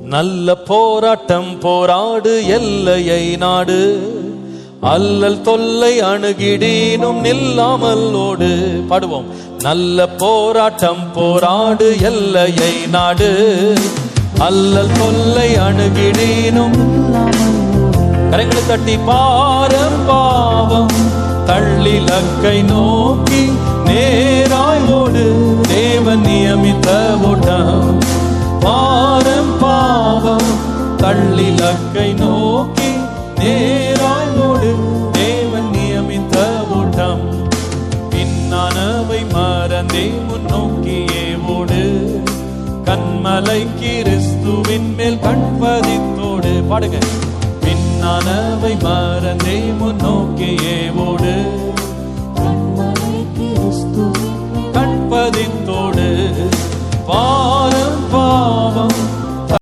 நல்ல போராட்டம் போராடு, எல்லையை நாடு, அல்லல் தொல்லை அணுகிடீனும் நில்லாமல் ஓடு. பாடுவோம். நல்ல போராட்டம் போராடு, எல்லையை நாடு, அல்லல் தொல்லை அணுகிடீனும். கரங்களை தட்டி பாரம் பாவம் தள்ளி லக்கை நோக்கி நேராய் ஓடு. தேவன் நியமித்த ஓட்டம். பாரம் பாவம் தள்ளி லக்கை நோக்கி நேராய் ஓடு. தேவன் நியமித்த ஓட்டம். பின்னானவை மறந்தே முன்னோக்கியே ஓடு. கண்மலை கிறிஸ்துவின் மேல் கண்பதித்தோடு. பாடுங்க. பின்னானவை மறந்தே முன்னோக்கியே ஓடு.